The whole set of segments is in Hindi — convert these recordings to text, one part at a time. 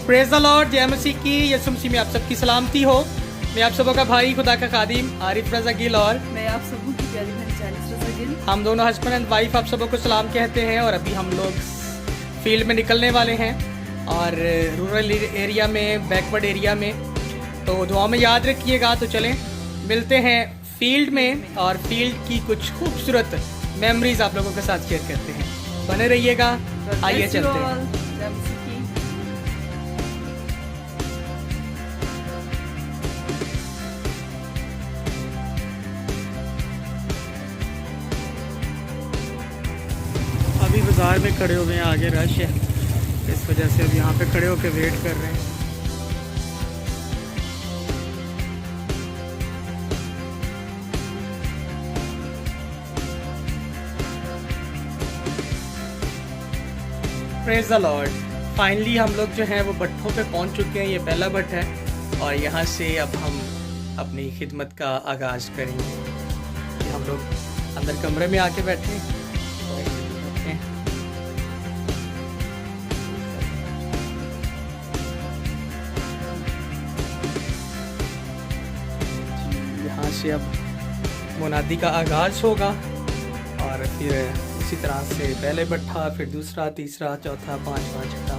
प्रेज द लॉर्ड, जय मसीह की, यीशु मसीह में आप सबकी सलामती हो। मैं आप सबों का भाई, खुदा का खादिम आरिफ रजा गिल, और मैं आप सबों की प्यारी बहन चालीस रजा गिल। हम दोनों हस्बैंड एंड वाइफ आप सबों को सलाम कहते हैं। और अभी हम लोग फील्ड में निकलने वाले हैं, और रूरल एरिया में, बैकवर्ड एरिया में, तो दुआ में याद रखिएगा। तो चलें मिलते हैं फील्ड में, और फील्ड की कुछ खूबसूरत मेमोरीज आप लोगों के साथ शेयर करते हैं। बने रहिएगा, आइए चलते हैं। अभी बाज़ार में खड़े हुए हैं, आगे रश है, इस वजह से अब यहाँ पे खड़े होकर वेट कर रहे हैं। प्रेज द लॉर्ड, फाइनली हम लोग जो हैं वो भट्ठों पे पहुँच चुके हैं। ये पहला भट्ट है, और यहाँ से अब हम अपनी खिदमत का आगाज़ करेंगे। हम लोग अंदर कमरे में आके बैठे हैं। यहाँ से अब मुनादी का आगाज़ होगा, और फिर इसी तरह से पहले भट्ठा, फिर दूसरा, तीसरा, चौथा, पांचवा, छठा,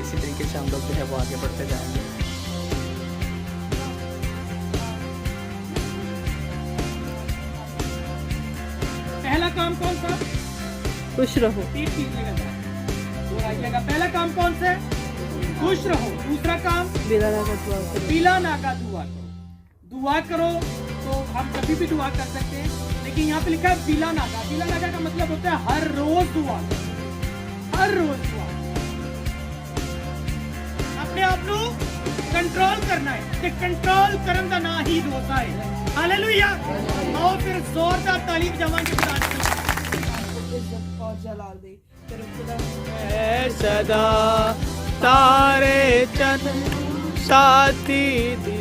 इसी तरीके से हम लोग जो है वो आगे बढ़ते जाएंगे। पहला काम कौन सा? खुश रहो। पहला काम कौन सा? खुश रहो। दूसरा काम बिला ना का दुआ करो। बिला ना का दुआ करो। दुआ करो तो हम कभी भी दुआ कर सकते हैं, लेकिन यहाँ पे लिखा है बिला नागा। बिला नागा का मतलब होता है हर रोज दुआ, हर रोज दुआ। अपने आप को कंट्रोल करना है, कि कंट्रोल करने का ना ही होता है। हालेलुया। और फिर जोरदार तालीम जमाएंगे और जलाल दे तेरे खुदा सदा तारे चंद साथी दी।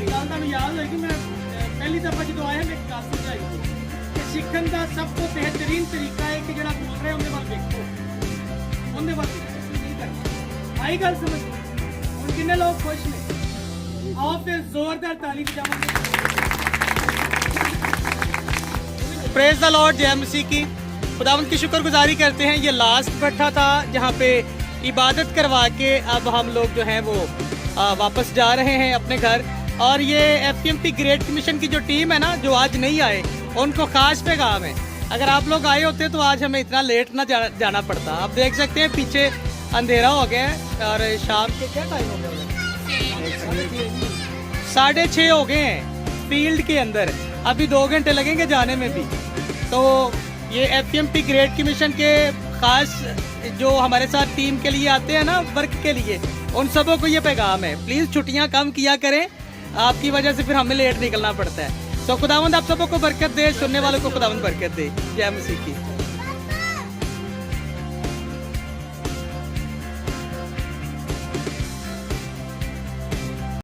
याद है कि मैं पहली दफा जो आया मैं क्लास में आई थी कि सीखने का सब तो बेहतरीन तरीका है कि जरा बोल रहे उनके बारे देखो, उनके बारे नहीं करना। आई गल समझ? उन कितने लोग खुश ने? आओ फिर जोरदार ताली बजाओ। प्रेज द लॉर्ड, जय मसीह की। खुदावंद की शुक्रगुजारी करते हैं। ये लास्ट भट्ठा था जहाँ पे इबादत करवा के अब हम लोग जो हैं वो वापस जा रहे हैं अपने घर। और ये FPMP ग्रेट कमीशन की जो टीम है ना, जो आज नहीं आए, उनको खास पैगाम है। अगर आप लोग आए होते तो आज हमें इतना लेट ना जाना पड़ता। आप देख सकते हैं पीछे अंधेरा हो गया है, और शाम के क्या टाइम हो गया? 6:30 हो गए हैं फील्ड के अंदर। अभी 2 घंटे लगेंगे जाने में भी। तो ये FPMP ग्रेट कमीशन के खास जो हमारे साथ टीम के लिए आते हैं ना, वर्क के लिए, उन सबों को ये पैगाम है, प्लीज़ छुट्टियाँ कम किया करें। आपकी वजह से फिर हमें लेट निकलना पड़ता है। तो खुदावंद आप सबों को बरकत दे, सुनने वालों को खुदावंद बरकत दे। जय मसीह की।